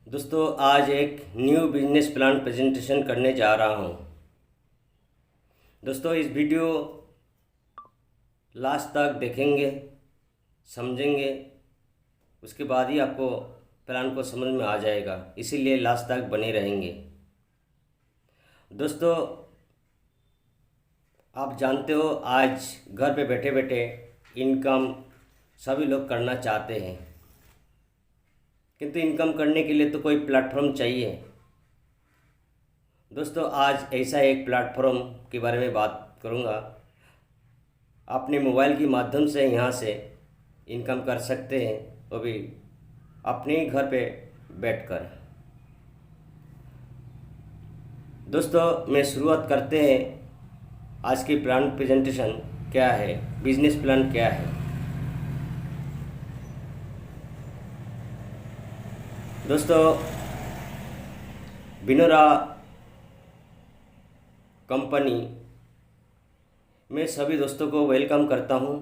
दोस्तों आज एक न्यू बिजनेस प्लान प्रेजेंटेशन करने जा रहा हूं। दोस्तों इस वीडियो लास्ट तक देखेंगे, समझेंगे, उसके बाद ही आपको प्लान को समझ में आ जाएगा, इसीलिए लास्ट तक बने रहेंगे। दोस्तों आप जानते हो आज घर पे बैठे बैठे इनकम सभी लोग करना चाहते हैं, किंतु इनकम करने के लिए तो कोई प्लेटफॉर्म चाहिए। दोस्तों आज ऐसा एक प्लेटफॉर्म के बारे में बात करूंगा। अपने मोबाइल के माध्यम से यहाँ से इनकम कर सकते हैं, वो भी अपने ही घर पे बैठकर। दोस्तों मैं शुरुआत करते हैं आज की प्लान प्रेजेंटेशन क्या है, बिजनेस प्लान क्या है। दोस्तों बिनोरा कंपनी में सभी दोस्तों को वेलकम करता हूं।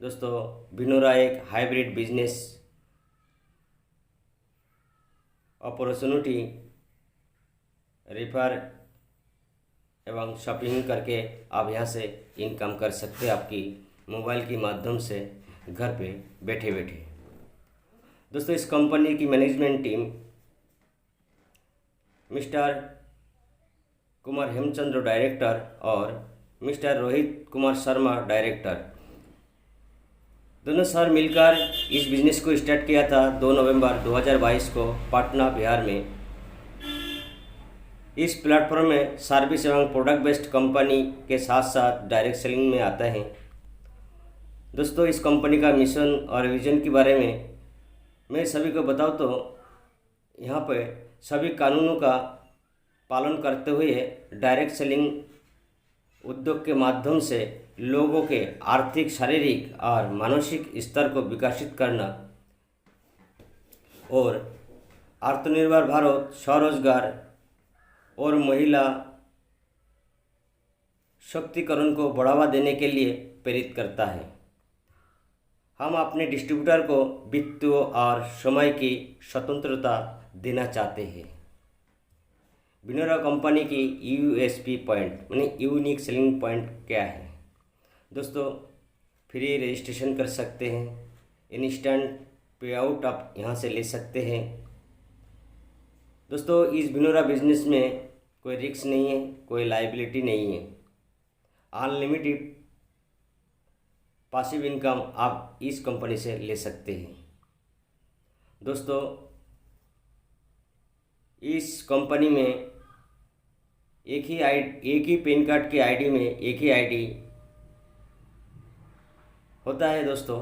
दोस्तों बिनोरा एक हाइब्रिड बिजनेस अपॉर्चुनिटी रेफर एवं शॉपिंग करके आप यहाँ से इनकम कर सकते हैं, आपकी मोबाइल के माध्यम से घर पे बैठे बैठे। दोस्तों इस कंपनी की management team mister Kumar Hemchandra director और मिस्टर रोहित कुमार शर्मा डायरेक्टर, दोनों सर मिलकर इस बिज़नेस को स्टार्ट किया था 2 नवंबर 2022 को पटना बिहार में। इस प्लेटफॉर्म में सर्विस एवं प्रोडक्ट बेस्ड कंपनी के साथ साथ डायरेक्ट सेलिंग में आता है। दोस्तों इस कंपनी का मिशन और विजन के बारे में मैं सभी को बताऊं तो यहाँ पे सभी कानूनों का पालन करते हुए डायरेक्ट सेलिंग उद्योग के माध्यम से लोगों के आर्थिक, शारीरिक और मानसिक स्तर को विकसित करना और आत्मनिर्भर भारत, स्वरोजगार और महिला शक्तिकरण को बढ़ावा देने के लिए प्रेरित करता है। हम अपने डिस्ट्रीब्यूटर को वित्तीय और समय की स्वतंत्रता देना चाहते हैं। बिनोरा कंपनी की यूएसपी पॉइंट यानी यूनिक सेलिंग पॉइंट क्या है? दोस्तों फ्री रजिस्ट्रेशन कर सकते हैं, इंस्टेंट पे आउट आप यहाँ से ले सकते हैं। दोस्तों इस बिनोरा बिजनेस में कोई रिस्क नहीं है, कोई लायबिलिटी नहीं है। अनलिमिटेड पासिव इनकम आप इस कंपनी से ले सकते हैं। दोस्तों इस कंपनी में एक ही पैन कार्ड की आईडी में एक ही आईडी होता है। दोस्तों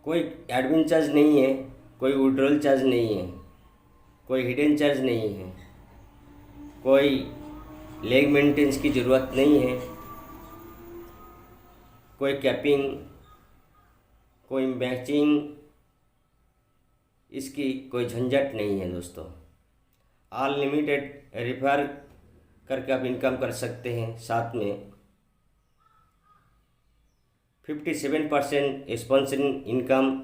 कोई एडमिन चार्ज नहीं है, कोई विड्रॉल चार्ज नहीं है, कोई हिडन चार्ज नहीं है, कोई लेग मेंटेनेंस की ज़रूरत नहीं है, कोई कैपिंग, कोई मैचिंग, इसकी कोई झंझट नहीं है। दोस्तों अनलिमिटेड रेफर करके आप इनकम कर सकते हैं। साथ में 57% स्पॉन्सरिंग इनकम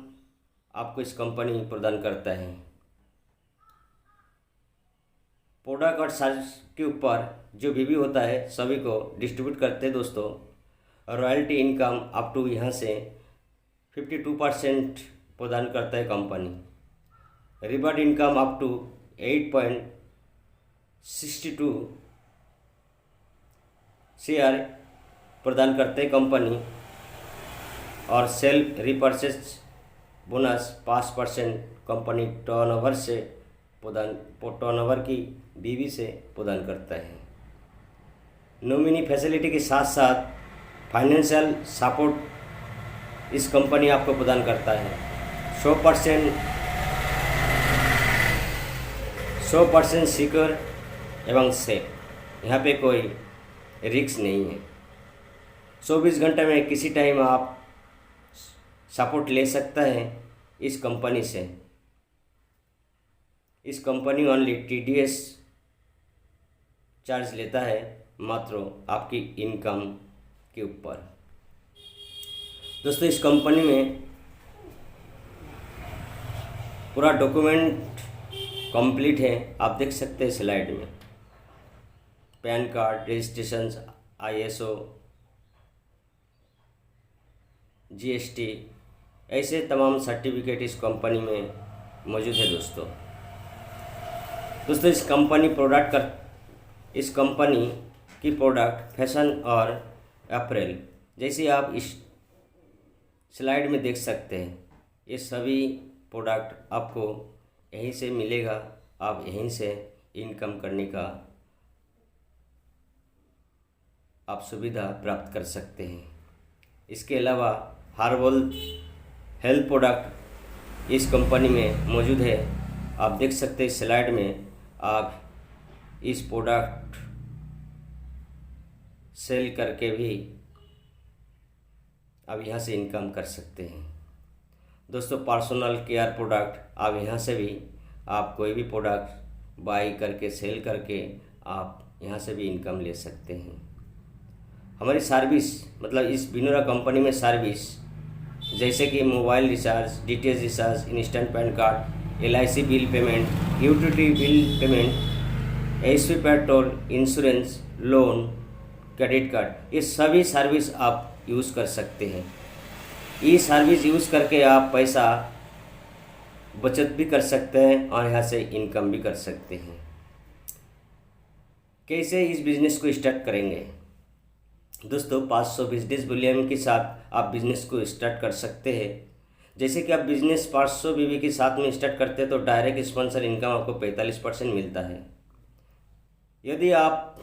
आपको इस कंपनी प्रदान करता है। प्रोडक्ट और सर्विस के ऊपर जो भी होता है सभी को डिस्ट्रीब्यूट करते हैं। दोस्तों रॉयल्टी इनकम अप टू यहाँ से 52% प्रदान करता है company. Reward income up to 8.62 share प्रदान करते हैं कंपनी और self repurchase bonus 5% company turnover से टर्नओवर की बीवी से प्रदान करता है। नॉमिनी फैसिलिटी के साथ साथ फाइनेंशियल सपोर्ट इस कंपनी आपको प्रदान करता है। 100% सिक्योर एवं सेफ, यहाँ पे कोई रिस्क नहीं है। 24 घंटे में किसी टाइम आप सपोर्ट ले सकता है इस कंपनी से। इस कंपनी ओनली TDS चार्ज लेता है मात्र आपकी इनकम के ऊपर। दोस्तों इस कंपनी में पूरा डॉक्यूमेंट कंप्लीट है, आप देख सकते हैं स्लाइड में। Pan card, registration, ISO, GST, ऐसे तमाम सर्टिफिकेट इस कंपनी में मौजूद है दोस्तों। इस कंपनी की प्रोडक्ट फैशन और अपरेल, जैसे आप इस स्लाइड में देख सकते हैं, ये सभी प्रोडक्ट आपको यहीं से मिलेगा। आप यहीं से इनकम करने का आप सुविधा प्राप्त कर सकते हैं। इसके अलावा हर्बल हेल्थ प्रोडक्ट इस कंपनी में मौजूद है। आप देख सकते हैं स्लाइड में, आप इस प्रोडक्ट सेल करके भी आप यहाँ से इनकम कर सकते हैं दोस्तों। पर्सनल केयर प्रोडक्ट, आप यहाँ से भी आप कोई भी प्रोडक्ट बाई करके सेल करके आप यहाँ से भी इनकम ले सकते हैं। हमारी सर्विस मतलब इस बिनोरा कंपनी में सर्विस जैसे कि mobile recharge, DTH recharge, instant pan card, LIC bill payment, utility bill payment, HP petrol, insurance, loan, credit card, ये सभी सर्विस आप यूज़ कर सकते हैं। ये सर्विस यूज़ करके आप पैसा बचत भी कर सकते हैं और यहाँ से इनकम भी कर सकते हैं। कैसे इस बिज़नेस को स्टार्ट करेंगे दोस्तों? 500 बिजनेस वॉल्यूम के साथ आप बिज़नेस को स्टार्ट कर सकते हैं। जैसे कि आप बिज़नेस 500 BV के साथ में स्टार्ट करते हैं तो डायरेक्ट स्पॉन्सर इनकम आपको 45% मिलता है। यदि आप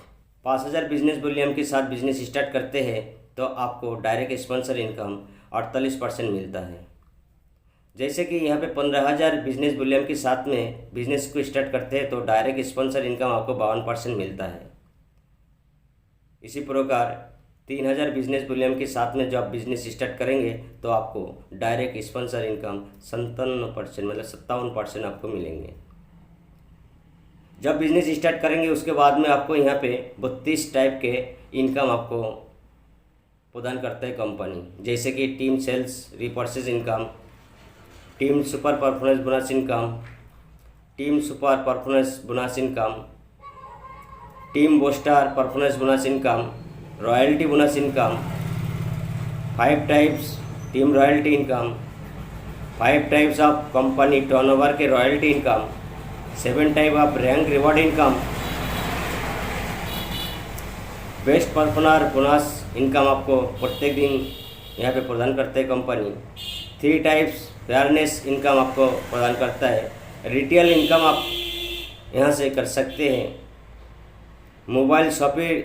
5000 बिजनेस वॉल्यूम के साथ बिज़नेस स्टार्ट करते हैं तो आपको डायरेक्ट स्पॉन्सर इनकम 48% मिलता है। जैसे कि यहाँ पे 15000 बिजनेस वॉल्यूम के साथ में बिज़नेस को स्टार्ट करते हैं तो डायरेक्ट स्पॉन्सर इनकम आपको 52% मिलता है। इसी प्रकार 3000 बिजनेस वॉल्यूम के साथ में जब आप बिज़नेस स्टार्ट करेंगे तो आपको डायरेक्ट स्पॉन्सर इनकम 57% मतलब 57% आपको मिलेंगे। जब बिज़नेस स्टार्ट करेंगे उसके बाद में आपको यहाँ पे 32 टाइप के इनकम आपको प्रदान करता है कंपनी, जैसे कि team sales repurchase income, team super performance bonus income, team super performance bonus income, team booster performance bonus income, royalty bonus income, 5 types team royalty income, 5 types of company turnover के royalty income, 7 type of rank reward income, best performer bonus income आपको प्रत्येक दिन यहाँ पे प्रदान करते हैं company. 3 types fairness income आपको प्रदान करता है। रिटेल इनकम आप यहाँ से कर सकते हैं। मोबाइल शॉपिंग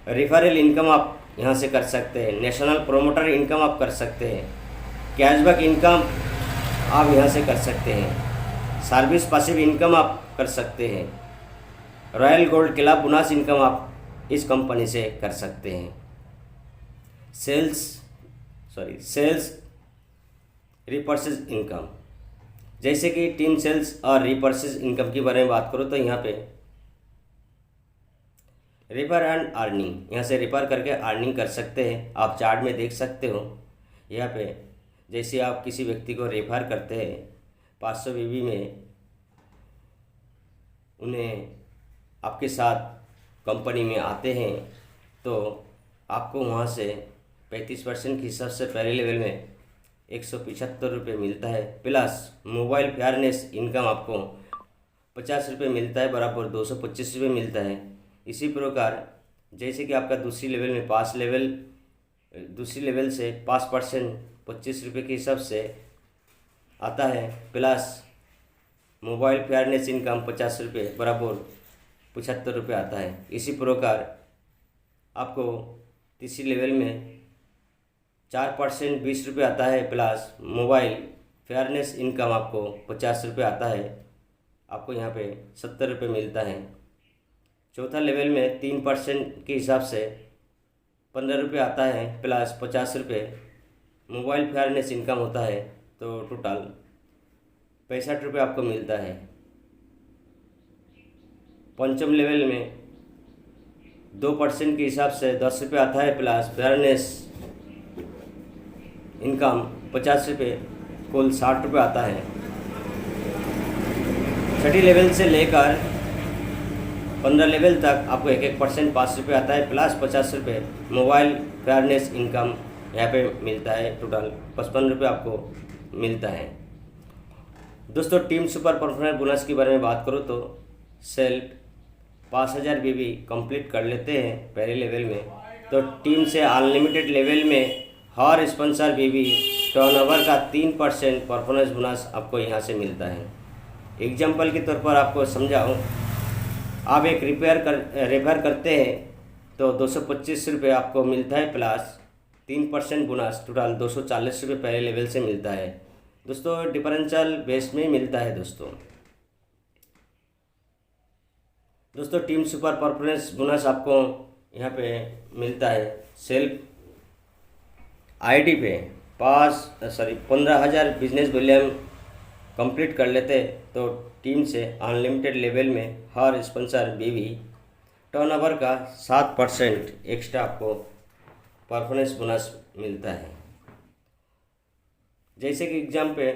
रेफरल इनकम आप यहाँ से कर सकते हैं। नेशनल प्रोमोटर इनकम आप कर सकते हैं। कैशबैक इनकम आप यहाँ से कर सकते हैं। सर्विस पासिव इनकम आप कर सकते हैं। Royal gold club bonus income आप इस कंपनी से कर सकते हैं। सेल्स रिपर्चेज इनकम, जैसे कि टीम सेल्स और रिपर्चेज इनकम के बारे में बात करो तो यहाँ पे रेफर एंड अर्निंग, यहाँ से रेफर करके अर्निंग कर सकते हैं। आप चार्ट में देख सकते हो यहाँ पे, जैसे आप किसी व्यक्ति को रेफर करते हैं 500 BV में, उन्हें आपके साथ कंपनी में आते हैं तो आपको वहाँ से 35% के हिसाब से पहले लेवल में 175 रुपये मिलता है, प्लस मोबाइल फेयरनेस इनकम आपको 50 रुपये मिलता है, बराबर 225 रुपये मिलता है। इसी प्रकार जैसे कि आपका दूसरी लेवल से 5% 25 रुपये के हिसाब से आता है, प्लस मोबाइल फेयरनेस इनकम 50 रुपये बराबर 75 रुपये आता है। इसी प्रकार आपको तीसरी लेवल में 4% 20 रुपये आता है, प्लस मोबाइल फेयरनेस इनकम आपको 50 रुपये आता है, आपको यहाँ पे 70 रुपये मिलता है। चौथा लेवल में 3% के हिसाब से 15 रुपये आता है, प्लस 50 रुपये मोबाइल फेयरनेस इनकम होता है, तो टोटल 65 रुपये आपको मिलता है। पंचम लेवल में 2% के हिसाब से 10 रुपये आता है, प्लस फेयरनेस इनकम 50 रुपये, कुल 60 रुपये आता है। छठी लेवल से लेकर 15 लेवल तक आपको 1% 5 रुपये आता है, प्लस 50 रुपये मोबाइल फेयरनेस इनकम यहाँ पे मिलता है। टोटल 55 रुपये आपको मिलता है। दोस्तों टीम सुपर परफॉर्मेंस बोनस के बारे में बात करूँ तो सेल्फ 5000 बीबी कंप्लीट कर लेते हैं पहले लेवल में, तो टीम से अनलिमिटेड लेवल में हर स्पॉन्सर बीबी टर्नओवर का 3% परफॉर्मेंस बोनस आपको यहाँ से मिलता है। एग्जाम्पल के तौर पर आपको समझाऊँ, आप एक रेफर करते हैं तो 225 रुपये आपको मिलता है, प्लस 3% बोनस, टोटल 240 रुपये पहले लेवल से मिलता है। दोस्तों डिफरेंशियल बेस में मिलता है। दोस्तों टीम सुपर परफॉर्मेंस बोनस आपको यहाँ पे मिलता है सेल्फ आईडी पे 15,000 बिजनेस वॉल्यूम कंप्लीट कर लेते तो टीम से अनलिमिटेड लेवल में हर स्पॉन्सर बीवी टर्नओवर का 7% एक्स्ट्रा आपको परफॉर्मेंस बोनस मिलता है। जैसे कि एग्जाम पे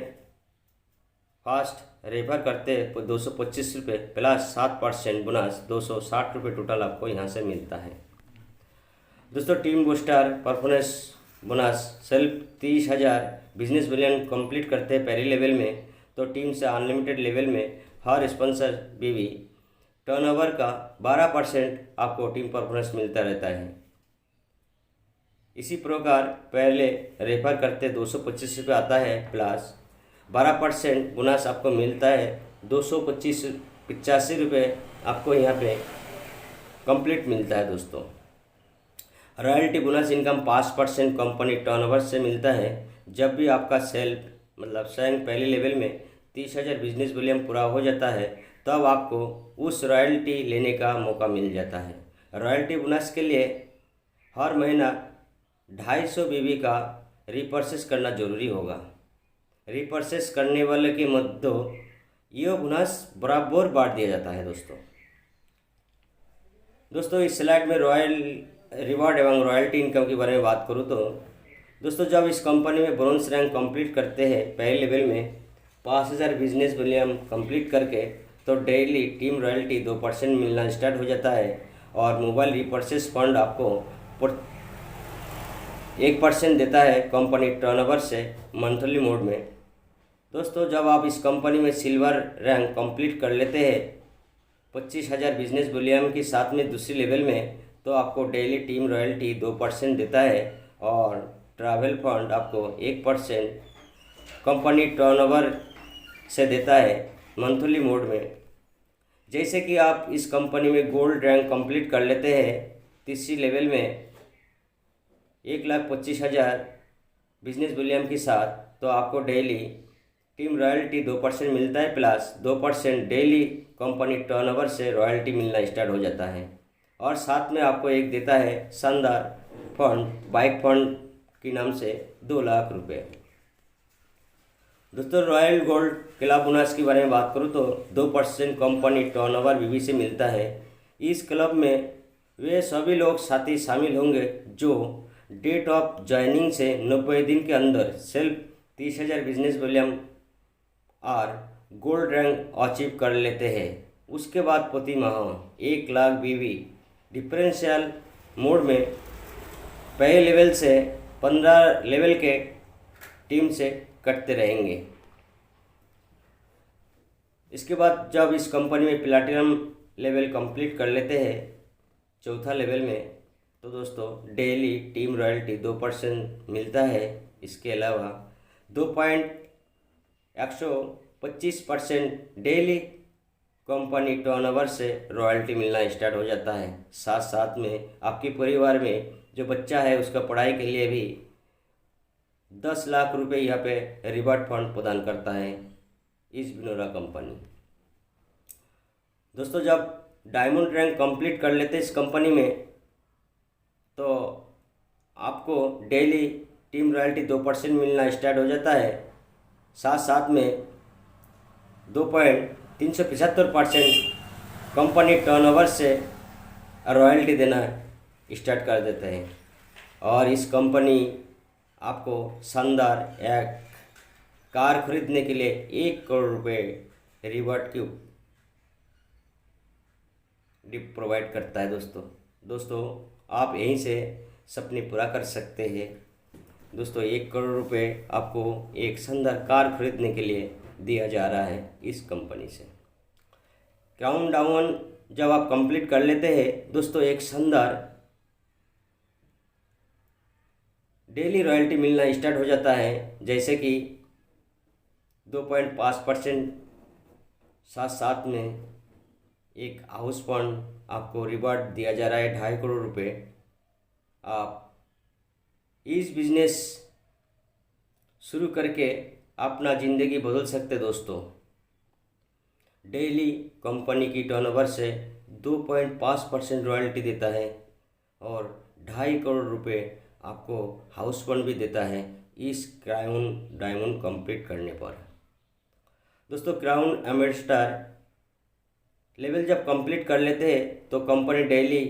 फर्स्ट रेफर करते तो 225 रुपये प्लस 7% बोनस 260 रुपये टोटल आपको यहाँ से मिलता है। दोस्तों team booster performance bonus self 30,000 business volume complete करते हैं पहले लेवल में, तो टीम से अनलिमिटेड लेवल में हर स्पॉन्सर बीवी टर्नओवर का 12% आपको टीम परफॉर्मेंस मिलता रहता है। इसी प्रकार पहले रेफर करते 225 रुपये आता है, प्लस 12% बोनस आपको मिलता है 285 रुपये आपको यहाँ पे कंप्लीट मिलता है। दोस्तों royalty bonus income 5% company turnover से मिलता है। जब भी आपका सेल्फ मतलब स्वयं पहले लेवल में 30,000 बिजनेस वॉल्यूम पूरा हो जाता है तब आपको उस रॉयल्टी लेने का मौका मिल जाता है। रॉयल्टी बोनस के लिए हर महीना 250 बीबी का रिपर्चेस करना जरूरी होगा। रिपर्चेस करने वाले के मध्य यह बोनस बराबर बांट दिया जाता है। दोस्तों इस स्लाइड में रॉयल रिवॉर्ड एवं रॉयल्टी इनकम के बारे में बात करूँ तो दोस्तों जब इस कंपनी में ब्रोंज रैंक कंप्लीट करते हैं पहले लेवल में 5,000 बिजनेस वॉल्यूम कंप्लीट करके, तो डेली टीम रॉयल्टी 2% मिलना स्टार्ट हो जाता है और मोबाइल रिपर्चेस फंड आपको 1% देता है कंपनी टर्नओवर से मंथली मोड में। दोस्तों जब आप इस कंपनी में सिल्वर रैंक कंप्लीट कर लेते हैं 25,000 बिजनेस वॉल्यूम के साथ में दूसरी लेवल में, तो आपको डेली टीम रॉयल्टी 2% देता है और ट्रैवल फंड आपको 1% कंपनी टर्नओवर से देता है मंथली मोड में। जैसे कि आप इस कंपनी में गोल्ड रैंक कंप्लीट कर लेते हैं तीसरी लेवल में 1,25,000 बिजनेस वॉल्यूम के साथ, तो आपको डेली टीम रॉयल्टी 2% मिलता है, प्लस 2% डेली कंपनी टर्नओवर से रॉयल्टी मिलना स्टार्ट हो जाता है। और साथ में आपको एक देता है शानदार फंड बाइक फंड के नाम से 2 लाख रुपये। दोस्तों रॉयल गोल्ड क्लब बोनस के बारे में बात करूँ तो 2% कंपनी टर्नओवर बीवी से मिलता है। इस क्लब में वे सभी लोग साथी शामिल होंगे जो डेट ऑफ ज्वाइनिंग से 90 दिन के अंदर सेल्फ 30,000 बिजनेस वॉल्यूम और गोल्ड रैंक अचीव कर लेते हैं। उसके बाद प्रति माह 1 लाख बीवी डिफरेंशियल मोड में पहले लेवल से 15 लेवल के टीम से कटते रहेंगे। इसके बाद जब इस कंपनी में प्लैटिनम लेवल कंप्लीट कर लेते हैं चौथा लेवल में, तो दोस्तों डेली टीम रॉयल्टी 2% मिलता है। इसके अलावा 2.125% डेली कंपनी टर्नओवर से रॉयल्टी मिलना स्टार्ट हो जाता है। साथ साथ में आपके परिवार में जो बच्चा है उसका पढ़ाई के लिए भी 10 लाख रुपए यहाँ पे रिवॉर्ड फंड प्रदान करता है इस विनोरा कंपनी। दोस्तों जब डायमंड रैंक कंप्लीट कर लेते इस कंपनी में, तो आपको डेली टीम रॉयल्टी 2% मिलना स्टार्ट हो जाता है। साथ साथ में 2.375% कंपनी टर्नओवर से रॉयल्टी देना स्टार्ट कर देते हैं। और इस कंपनी आपको शानदार एक कार खरीदने के लिए 1 करोड़ रुपए रिवॉर्ड की प्रोवाइड करता है। दोस्तों आप यहीं से सपने पूरा कर सकते हैं। दोस्तों 1 करोड़ रुपए आपको एक शानदार कार खरीदने के लिए दिया जा रहा है इस कंपनी से। क्राउन डाउन जब आप कंप्लीट कर लेते हैं दोस्तों, एक शानदार डेली रॉयल्टी मिलना स्टार्ट हो जाता है, जैसे कि 2.5% साथ में एक हाउस फंड आपको रिवार्ड दिया जा रहा है 2.5 करोड़ रुपए। आप इस बिजनेस शुरू करके अपना ज़िंदगी बदल सकते दोस्तों। डेली कंपनी की टर्नओवर से 2.5% रॉयल्टी देता है और 2.5 करोड़ रुपए आपको हाउस फंड भी देता है इस क्राउन डायमंड कंप्लीट करने पर। दोस्तों क्राउन एम्बेसडर लेवल जब कंप्लीट कर लेते हैं तो कंपनी डेली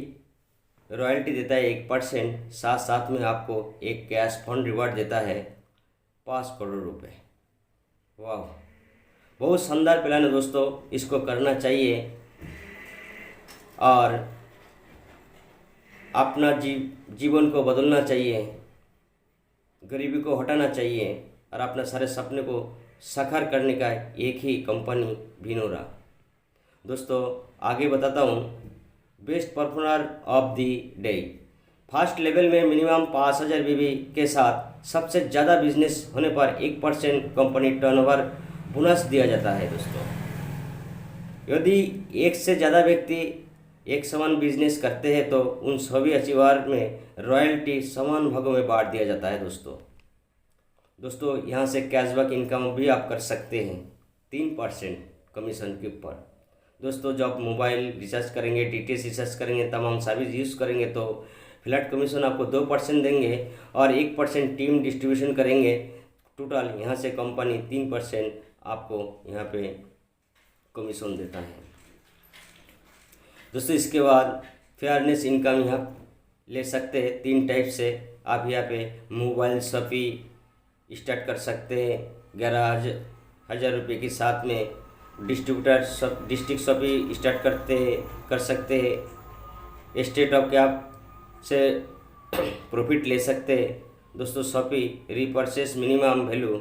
रॉयल्टी देता है 1%, साथ में आपको एक कैश फंड रिवार्ड देता है 5 करोड़ रुपए। वाह, बहुत शानदार प्लान है दोस्तों, इसको करना चाहिए और अपना जीवन को बदलना चाहिए, गरीबी को हटाना चाहिए और अपना सारे सपने को साकार करने का एक ही कंपनी विनोरा। दोस्तों आगे बताता हूँ, best performer of the day. First level में मिनिमम 5000 बीवी के साथ सबसे ज़्यादा बिजनेस होने पर 1% कंपनी टर्नओवर बोनस दिया जाता है। दोस्तों यदि एक से ज़्यादा व्यक्ति एक समान बिजनेस करते हैं तो उन सभी अचीवर में रॉयल्टी समान भागों में बांट दिया जाता है। दोस्तों यहाँ से कैशबैक इनकम भी आप कर सकते हैं 3% कमीशन के ऊपर। दोस्तों जब मोबाइल रिचार्ज करेंगे, डीटीएच रिचार्ज करेंगे, तमाम सर्विस यूज़ करेंगे तो फ्लैट कमीशन आपको 2% देंगे और 1% टीम डिस्ट्रीब्यूशन करेंगे। टोटल यहाँ से कंपनी 3% आपको यहाँ पे कमीशन देता है। दोस्तों इसके बाद फेयरनेस इनकम यहाँ ले सकते हैं 3 टाइप से। आप यहाँ पे मोबाइल शॉपी स्टार्ट कर सकते हैं 11,000 रुपये के साथ में। डिस्ट्रिक्ट शॉपी स्टार्ट कर सकते हैं। स्टेट ऑफ कैप से प्रॉफिट ले सकते हैं। दोस्तों शॉपी रीपर्चेस मिनिमम वैल्यू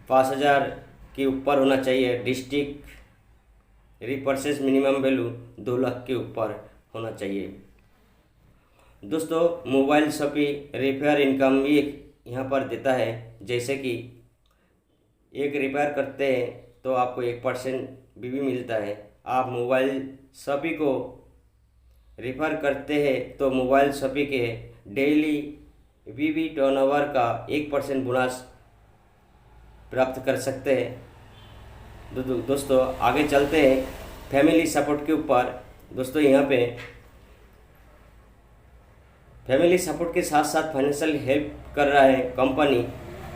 5000 के ऊपर होना चाहिए। District repurchase minimum value 2 lakh के ऊपर होना चाहिए। दोस्तों मोबाइल शॉपी रिपेयर इनकम भी यहाँ पर देता है, जैसे कि एक रिपेयर करते हैं तो आपको 1% भी मिलता है। आप मोबाइल शॉपी को रिफर करते हैं तो मोबाइल शॉपी के डेली वीवी टर्नओवर का 1% बोनस प्राप्त कर सकते हैं। दोस्तों आगे चलते हैं फैमिली सपोर्ट के ऊपर। दोस्तों यहाँ पे फैमिली सपोर्ट के साथ साथ फाइनेंशियल हेल्प कर रहा है कंपनी।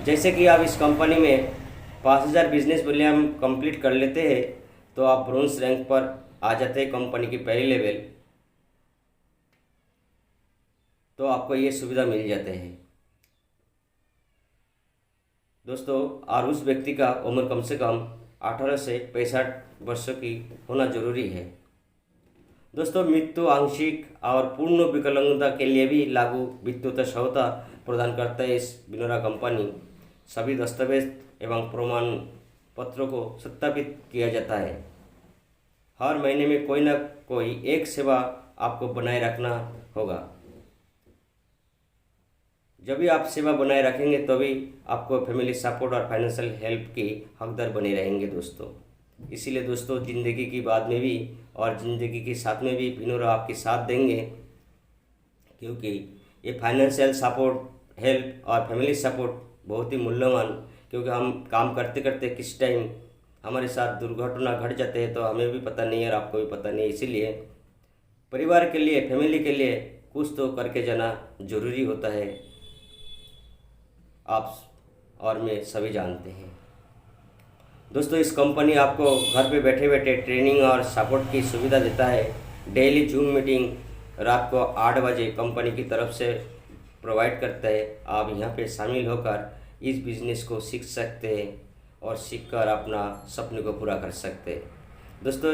जैसे कि आप इस कंपनी में 5000 बिजनेस वॉल्यूम कंप्लीट कर लेते हैं तो आप ब्रोंज रैंक पर आ जाते हैं कंपनी की पहली लेवल, तो आपको ये सुविधा मिल जाते हैं। दोस्तों और उस व्यक्ति का उम्र कम से कम 18 से 65 वर्षों की होना जरूरी है। दोस्तों मृत्यु, आंशिक और पूर्ण विकलांगता के लिए भी लागू वित्तीय सहायता प्रदान करता है इस विनोरा कंपनी। सभी दस्तावेज एवं प्रमाण पत्रों को सत्यापित किया जाता है। हर महीने में कोई ना कोई एक सेवा आपको बनाए रखना होगा। जब भी आप सेवा बनाए रखेंगे तभी आपको फैमिली सपोर्ट और फाइनेंशियल हेल्प की हकदार बने रहेंगे दोस्तों। इसीलिए दोस्तों ज़िंदगी की बाद में भी और ज़िंदगी के साथ में भी विनोरा आपके साथ देंगे, क्योंकि ये फाइनेंशियल सपोर्ट, हेल्प और फैमिली सपोर्ट बहुत ही मूल्यवान, क्योंकि हम काम करते करते किस टाइम हमारे साथ दुर्घटना घट जाते हैं तो हमें भी पता नहीं है और आपको भी पता नहीं। इसीलिए परिवार के लिए, फैमिली के लिए कुछ तो करके जाना जरूरी होता है, आप और मैं सभी जानते हैं। दोस्तों इस कंपनी आपको घर पे बैठे बैठे ट्रेनिंग और सपोर्ट की सुविधा देता है। डेली जूम मीटिंग रात को 8 बजे कंपनी की तरफ से प्रोवाइड करता है। आप यहाँ पे शामिल होकर इस बिज़नेस को सीख सकते हैं और सीखकर अपना सपने को पूरा कर सकते हैं। दोस्तों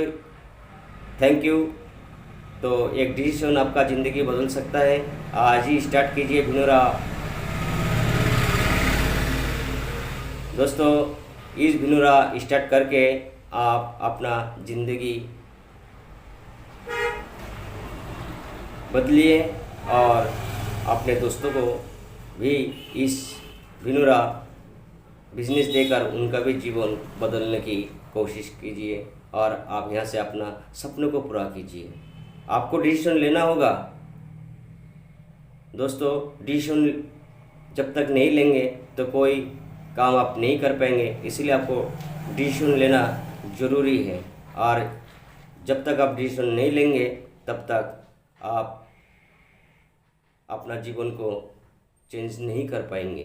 थैंक यू। तो एक डिसीजन आपका ज़िंदगी बदल सकता है। आज ही स्टार्ट कीजिए भिनोरा। दोस्तों, इस भिनोरा स्टार्ट करके आप अपना ज़िंदगी बदलिए और अपने दोस्तों को भी इस भिनोरा बिजनेस देकर उनका भी जीवन बदलने की कोशिश कीजिए और आप यहाँ से अपना सपनों को पूरा कीजिए। आपको डिसीजन लेना होगा दोस्तों। डिसीजन जब तक नहीं लेंगे तो कोई काम आप नहीं कर पाएंगे, इसलिए आपको डिसीजन लेना ज़रूरी है। और जब तक आप डिसीजन नहीं लेंगे तब तक आप अपना जीवन को चेंज नहीं कर पाएंगे।